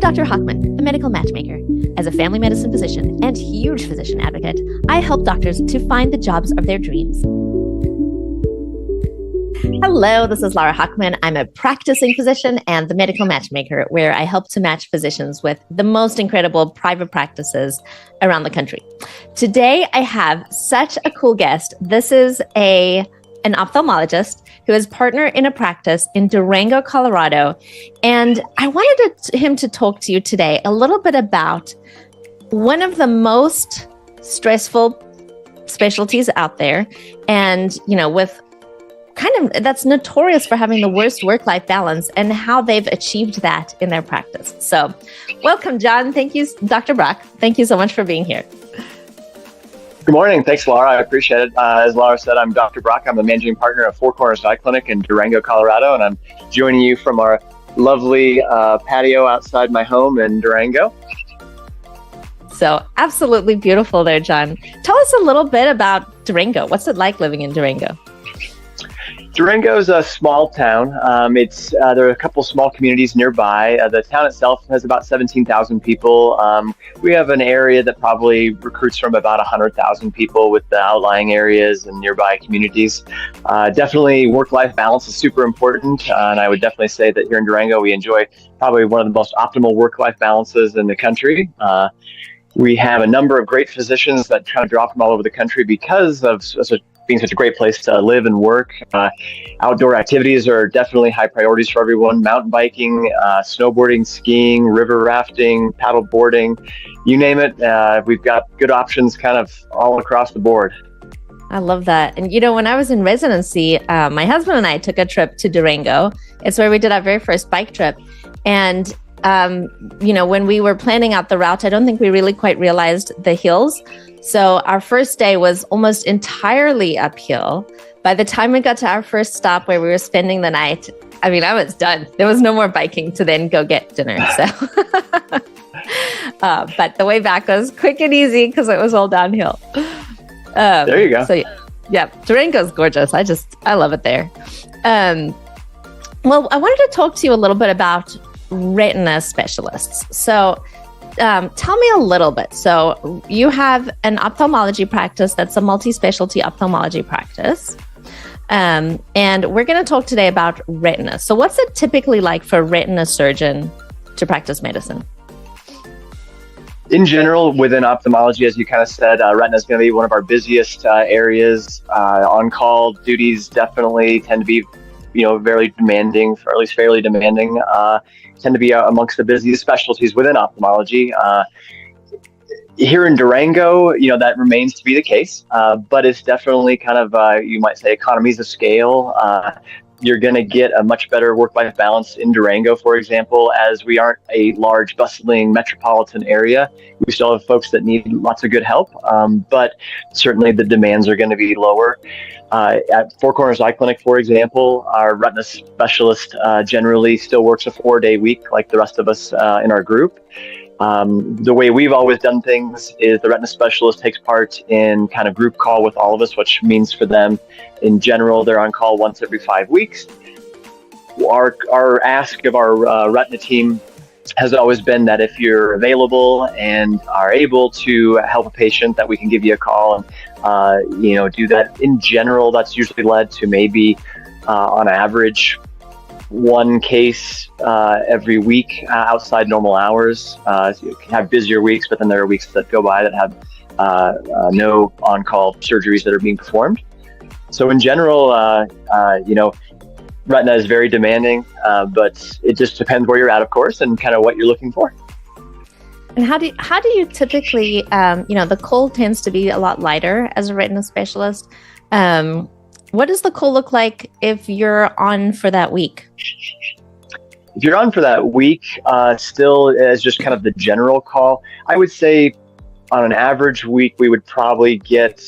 Dr. Hochman, a medical matchmaker. As a family medicine physician and huge physician advocate, I help doctors to find the jobs of their dreams. Hello, this is Laura Hochman. I'm a practicing physician and the medical matchmaker, where I help to match physicians with the most incredible private practices around the country. Today, I have such a cool guest. This is an ophthalmologist who is partner in a practice in Durango, Colorado. And I wanted him to talk to you today a little bit about one of the most stressful specialties out there. And, with that's notorious for having the worst work-life balance, and how they've achieved that in their practice. So welcome, John. Thank you, Dr. Brach. Thank you so much for being here. Good morning. Thanks, Laura. I appreciate it. As Laura said, I'm Dr. Brach. I'm the managing partner of Four Corners Eye Clinic in Durango, Colorado, and I'm joining you from our lovely patio outside my home in Durango. So absolutely beautiful there, John. Tell us a little bit about Durango. What's it like living in Durango? Durango is a small town. There are a couple small communities nearby. The town itself has about 17,000 people. We have an area that probably recruits from about 100,000 people, with the outlying areas and nearby communities. Definitely work-life balance is super important. And I would definitely say that here in Durango, we enjoy probably one of the most optimal work-life balances in the country. We have a number of great physicians that kind of draw from all over the country because of being such a great place to live and work. Outdoor activities are definitely high priorities for everyone. Mountain biking, snowboarding, skiing, river rafting, paddle boarding, you name it. We've got good options kind of all across the board. I love that. And, when I was in residency, my husband and I took a trip to Durango. It's where we did our very first bike trip. And when we were planning out the route, I don't think we really quite realized the hills. So our first day was almost entirely uphill. By the time we got to our first stop where we were spending the night, I was done. There was no more biking to then go get dinner. So, but the way back was quick and easy because it was all downhill. There you go. So yeah, Durango's gorgeous. I love it there. Well, I wanted to talk to you a little bit about retina specialists. So tell me a little bit. So you have an ophthalmology practice that's a multi-specialty ophthalmology practice. And we're going to talk today about retina. So what's it typically like for a retina surgeon to practice medicine? In general, within ophthalmology, as you kind of said, retina is going to be one of our busiest areas. On-call duties definitely tend to be very demanding, or at least fairly demanding, tend to be amongst the busiest specialties within ophthalmology. Here in Durango, that remains to be the case, but it's definitely kind of, you might say, economies of scale. You're going to get a much better work-life balance in Durango, for example, as we aren't a large, bustling metropolitan area. We still have folks that need lots of good help, but certainly the demands are going to be lower. At Four Corners Eye Clinic, for example, our retina specialist generally still works a 4-day week like the rest of us in our group. The way we've always done things is the retina specialist takes part in kind of group call with all of us, which means for them, in general, they're on call once every 5 weeks. Our ask of our retina team has always been that if you're available and are able to help a patient, that we can give you a call and do that. In general, that's usually led to maybe on average one case every week outside normal hours. So you can have busier weeks, but then there are weeks that go by that have no on-call surgeries that are being performed. So in general, retina is very demanding, but it just depends where you're at, of course, and kind of what you're looking for. And how do you typically, the call tends to be a lot lighter as a retina specialist. What does the call look like if you're on for that week? If you're on for that week, still as just kind of the general call, I would say on an average week, we would probably get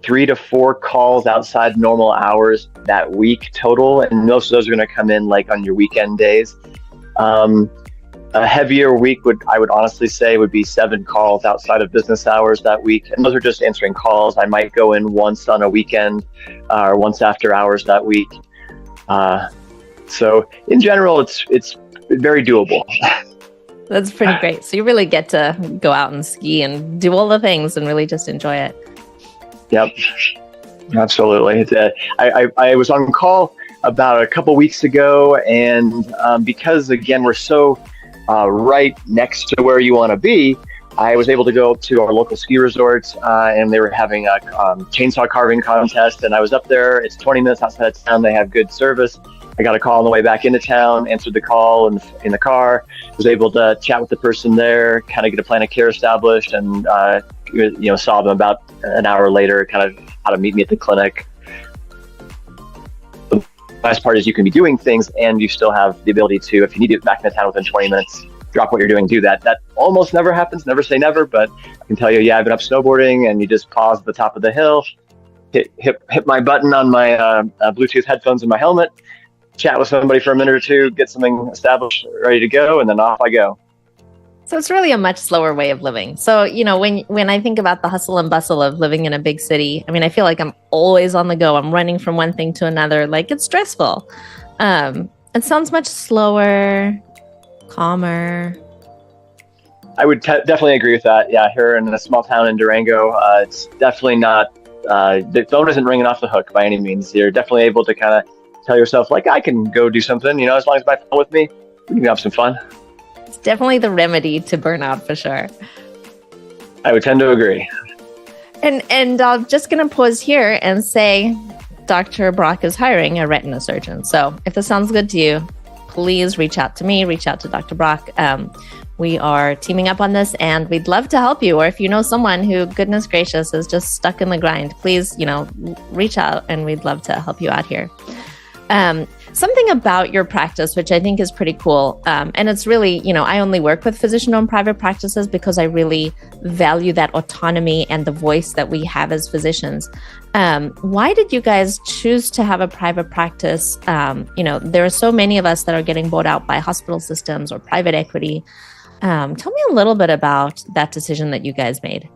3 to 4 calls outside normal hours that week total. And most of those are going to come in like on your weekend days. A heavier week I would honestly say would be 7 calls outside of business hours that week. And those are just answering calls. I might go in once on a weekend or once after hours that week. So in general, it's very doable. That's pretty great. So you really get to go out and ski and do all the things and really just enjoy it. Yep, absolutely. I was on call about a couple weeks ago, and because again we're so right next to where you want to be, I was able to go to our local ski resort, and they were having a chainsaw carving contest, and I was up there. It's 20 minutes outside of town. They have good service. I got a call on the way back into town, answered the call in the car, was able to chat with the person there, kind of get a plan of care established, and saw them about an hour later, kind of how to meet me at the clinic. The best part is you can be doing things and you still have the ability to, if you need to get back into town within 20 minutes, drop what you're doing, do that. That almost never happens, never say never, but I can tell you, I've been up snowboarding and you just pause at the top of the hill, hit my button on my Bluetooth headphones in my helmet, chat with somebody for a minute or two, get something established, ready to go, and then off I go. So it's really a much slower way of living. So, when I think about the hustle and bustle of living in a big city, I mean, I feel like I'm always on the go. I'm running from one thing to another. Like, it's stressful. It sounds much slower, calmer. I would definitely agree with that. Yeah, here in a small town in Durango, it's definitely not, the phone isn't ringing off the hook by any means. You're definitely able to kind of tell yourself, like, I can go do something, as long as my phone with me, we can have some fun. It's definitely the remedy to burnout for sure. I would tend to agree. And I'm just going to pause here and say, Dr. Brach is hiring a retina surgeon. So if this sounds good to you, please reach out to me, reach out to Dr. Brach. We are teaming up on this and we'd love to help you. Or if you know someone who, goodness gracious, is just stuck in the grind, please, reach out and we'd love to help you out here. Something about your practice, which I think is pretty cool. And it's really, I only work with physician-owned private practices because I really value that autonomy and the voice that we have as physicians. Why did you guys choose to have a private practice? There are so many of us that are getting bought out by hospital systems or private equity. Tell me a little bit about that decision that you guys made.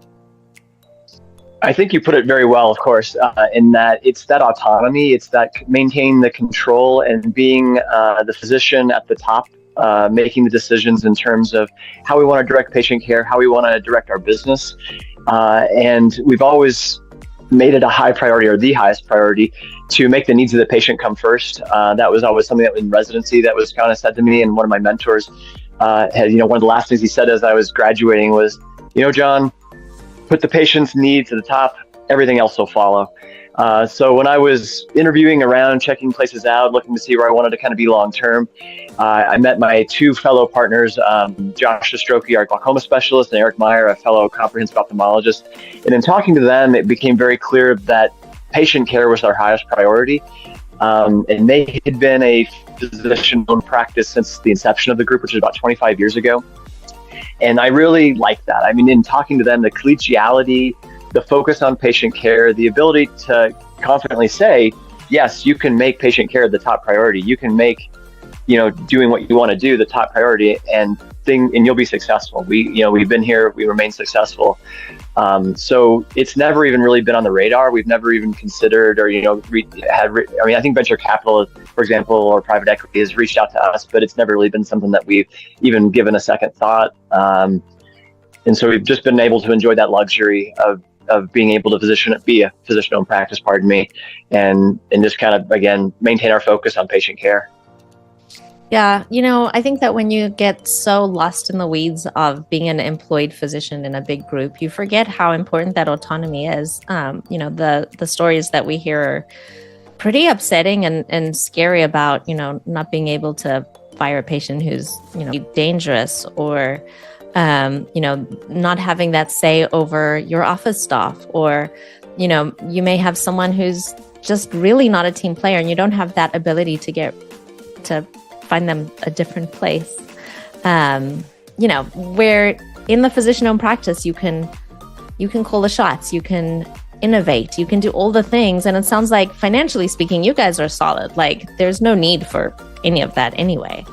I think you put it very well, of course, in that it's that autonomy, it's that maintaining the control and being the physician at the top, making the decisions in terms of how we want to direct patient care, how we want to direct our business. And we've always made it a high priority, or the highest priority, to make the needs of the patient come first. That was always something that was in residency that was kind of said to me, and one of my mentors had, one of the last things he said as I was graduating was, John, put the patient's needs at the top, everything else will follow. So when I was interviewing around, checking places out, looking to see where I wanted to kind of be long-term, I met my two fellow partners, Josh Ostroki, our glaucoma specialist, and Eric Meyer, a fellow comprehensive ophthalmologist. And in talking to them, it became very clear that patient care was our highest priority. And they had been a physician-owned practice since the inception of the group, which was about 25 years ago. And I really like that. I mean, in talking to them, the collegiality, the focus on patient care, the ability to confidently say, yes, you can make patient care the top priority. You can make, doing what you want to do the top priority, and you'll be successful. We've been here, we remain successful. So it's never even really been on the radar. We've never even considered, or I think venture capital, for example, or private equity has reached out to us, but it's never really been something that we've even given a second thought. And so we've just been able to enjoy that luxury of being able to be a physician-owned practice, and just kind of, again, maintain our focus on patient care. Yeah, I think that when you get so lost in the weeds of being an employed physician in a big group, you forget how important that autonomy is. The stories that we hear are pretty upsetting and scary about, not being able to fire a patient who's, dangerous, or, not having that say over your office staff, or, you may have someone who's just really not a team player and you don't have that ability to find them a different place. Where in the physician-owned practice, you can call the shots, you can innovate, you can do all the things. And it sounds like, financially speaking, you guys are solid. Like, there's no need for any of that anyway.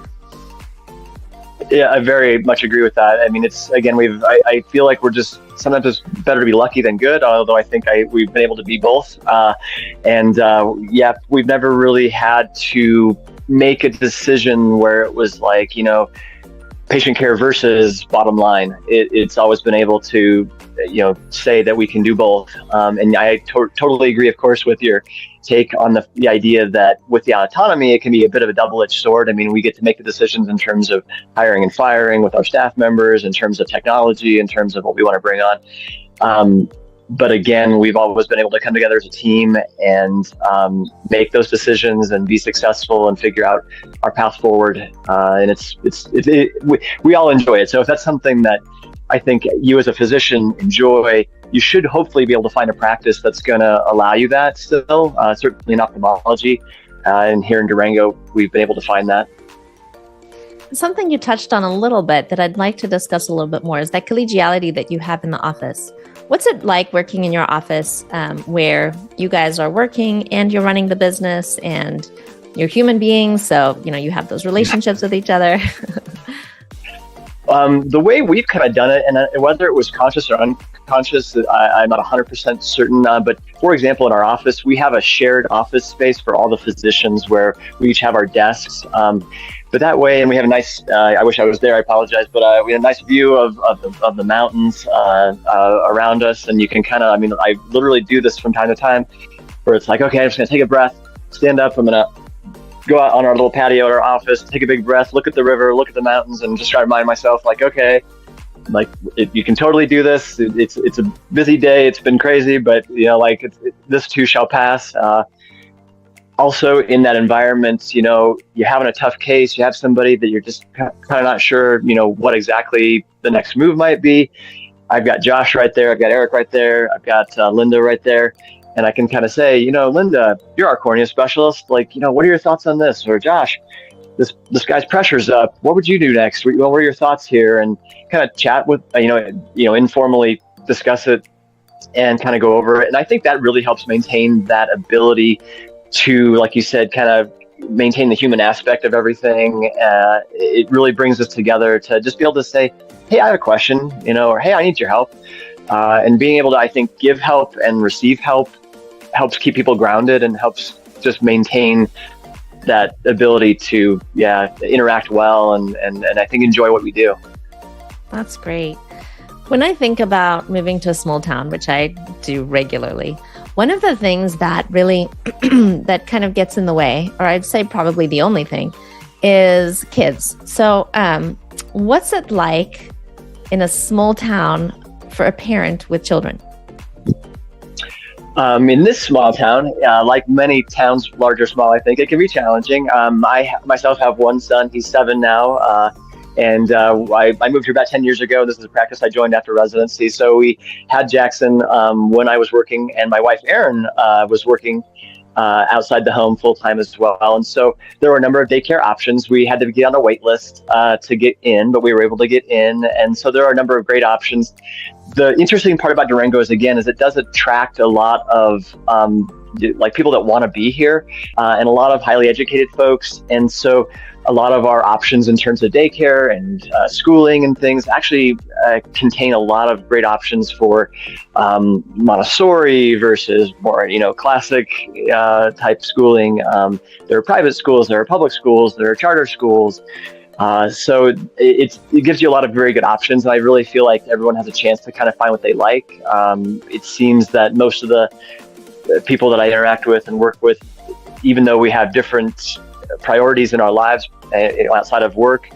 Yeah, I very much agree with that. I mean, it's, again, I feel like we're just, sometimes it's better to be lucky than good, although I think we've been able to be both. We've never really had to make a decision where it was like, patient care versus bottom line. It's always been able to, say that we can do both. And I totally agree, of course, with your take on the idea that with the autonomy, it can be a bit of a double-edged sword. I mean, we get to make the decisions in terms of hiring and firing with our staff members, in terms of technology, in terms of what we want to bring on. But again, we've always been able to come together as a team and make those decisions and be successful and figure out our path forward. And we all enjoy it. So if that's something that I think you as a physician enjoy, you should hopefully be able to find a practice that's going to allow you that still, certainly in ophthalmology. And here in Durango, we've been able to find that. Something you touched on a little bit that I'd like to discuss a little bit more is that collegiality that you have in the office. What's it like working in your office where you guys are working and you're running the business and you're human beings? So, you have those relationships with each other. The way we've kind of done it, and whether it was conscious or unconscious, I'm not 100% certain. But for example, in our office, we have a shared office space for all the physicians where we each have our desks. But that way, and we have a nice, I wish I was there, I apologize, but we have a nice view of the mountains around us. And you can kind of, I literally do this from time to time where it's like, okay, I'm just going to take a breath, stand up, I'm going to go out on our little patio at our office, take a big breath, look at the river, look at the mountains, and just try to remind myself, like, okay, you can totally do this. It's a busy day. It's been crazy, but this too shall pass. Also, in that environment, you're having a tough case. You have somebody that you're just kind of not sure, what exactly the next move might be. I've got Josh right there. I've got Eric right there. I've got Linda right there. And I can kind of say, Linda, you're our cornea specialist. What are your thoughts on this? Or Josh, this guy's pressure's up. What would you do next? What are your thoughts here? And kind of chat with, informally discuss it and kind of go over it. And I think that really helps maintain that ability to, like you said, kind of maintain the human aspect of everything. It really brings us together to just be able to say, hey, I have a question, or hey, I need your help. And being able to, I think, give help and receive help helps keep people grounded and helps just maintain that ability to, interact well and I think enjoy what we do. That's great. When I think about moving to a small town, which I do regularly, one of the things that really, that kind of gets in the way, or I'd say probably the only thing, is kids. So what's it like in a small town for a parent with children? In this small town, like many towns, large or small, I think it can be challenging. I myself have one son. He's 7 now. And I moved here about 10 years ago. This is a practice I joined after residency. So we had Jackson when I was working, and my wife, Erin, was working outside the home full time as well. And so there were a number of daycare options. We had to get on a wait list to get in, but we were able to get in. And so there are a number of great options. The interesting part about Durango is it does attract a lot of people that want to be here and a lot of highly educated folks. And so a lot of our options in terms of daycare and schooling and things actually contain a lot of great options for Montessori versus more, classic type schooling. There are private schools, there are public schools, there are charter schools. So it gives you a lot of very good options. And I really feel like everyone has a chance to kind of find what they like. It seems that most of the people that I interact with and work with, even though we have different priorities in our lives outside of work,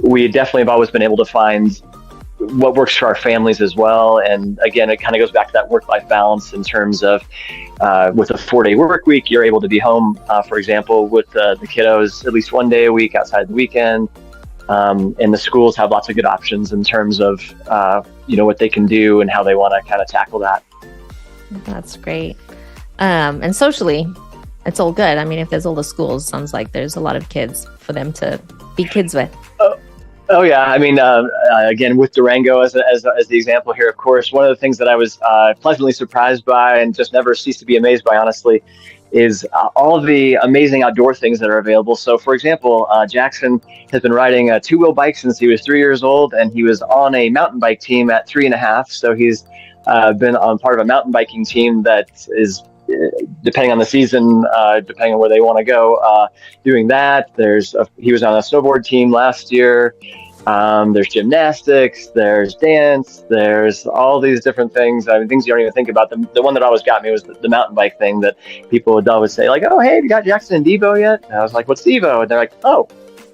we definitely have always been able to find what works for our families as well. And again, it kind of goes back to that work-life balance in terms of with a 4-day work week, you're able to be home, for example, with the kiddos at least 1 day a week outside the weekend. And the schools have lots of good options in terms of, what they can do and how they want to kind of tackle that. That's great. And socially, it's all good. I mean, if there's all the schools, sounds like there's a lot of kids for them to be kids with. Oh yeah. I mean, again, with Durango as the example here, of course, one of the things that I was pleasantly surprised by and just never cease to be amazed by, honestly, is all of the amazing outdoor things that are available. So, for example, Jackson has been riding a 2-wheel bike since he was 3 years old, and he was on a mountain bike team at 3.5. So he's been on part of a mountain biking team that is, depending on the season, depending on where they want to go, doing that. He was on a snowboard team last year. There's gymnastics, there's dance, there's all these different things. I mean, things you don't even think about. The one that always got me was the mountain bike thing that people would always say, like, oh, hey, have you got Jackson and Devo yet? And I was like, what's Devo? And they're like, oh,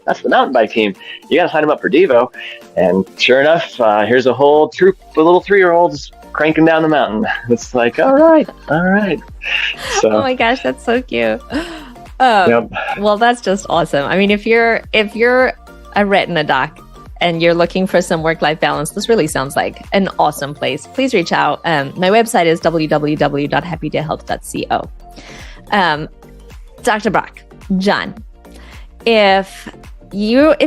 that's the mountain bike team. You got to sign them up for Devo. And sure enough, here's a whole troop of little 3-year-olds cranking down the mountain. It's like, all right. So, oh my gosh, that's so cute. Yep. Well, that's just awesome. I mean, if you're a retina doc and you're looking for some work-life balance, this really sounds like an awesome place. Please reach out. My website is www.happydayhealth.co. Dr. Brach, John, if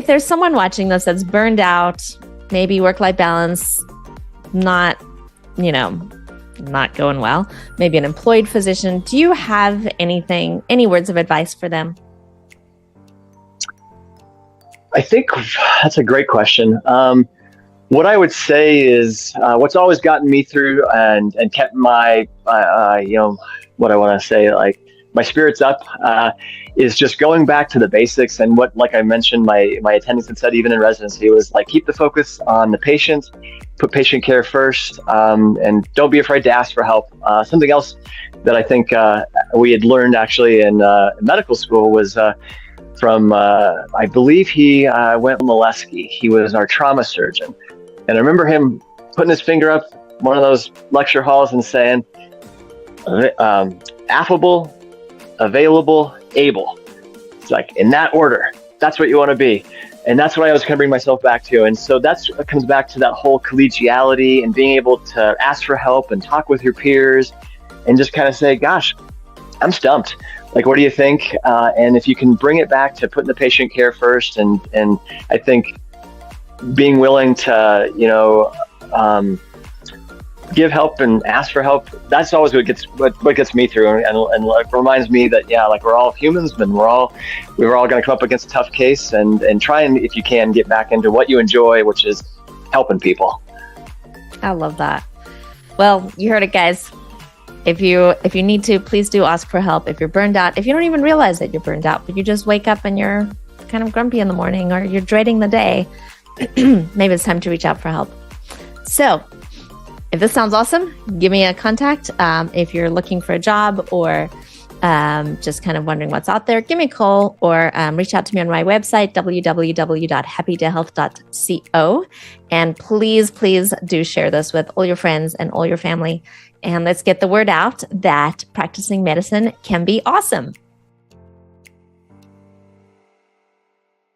there's someone watching this that's burned out, maybe work-life balance not going well, maybe an employed physician, do you have any words of advice for them? I think that's a great question. What I would say is what's always gotten me through and kept my, what I want to say, like my spirits up is just going back to the basics. And what, like I mentioned, my attendings had said, even in residency, was like, keep the focus on the patient, put patient care first, and don't be afraid to ask for help. Something else that I think we had learned actually in medical school was from, I believe he went Molesky. He was our trauma surgeon. And I remember him putting his finger up one of those lecture halls and saying, affable, available, able. It's like in that order. That's what you want to be. And that's what I was going to bring myself back to. And so that's what comes back to that whole collegiality and being able to ask for help and talk with your peers and just kind of say, gosh, I'm stumped. Like, what do you think? And if you can bring it back to putting the patient care first, and I think being willing to, give help and ask for help, that's always what gets me through and like reminds me that, yeah, like we're all humans and we're all going to come up against a tough case and try and, if you can, get back into what you enjoy, which is helping people. I love that. Well, you heard it, guys. If you need to, please do ask for help. If you're burned out, if you don't even realize that you're burned out, but you just wake up and you're kind of grumpy in the morning or you're dreading the day, maybe it's time to reach out for help. So if this sounds awesome, give me a contact. If you're looking for a job or just kind of wondering what's out there, give me a call or reach out to me on my website, www.happydayhealth.co. And please do share this with all your friends and all your family. And let's get the word out that practicing medicine can be awesome.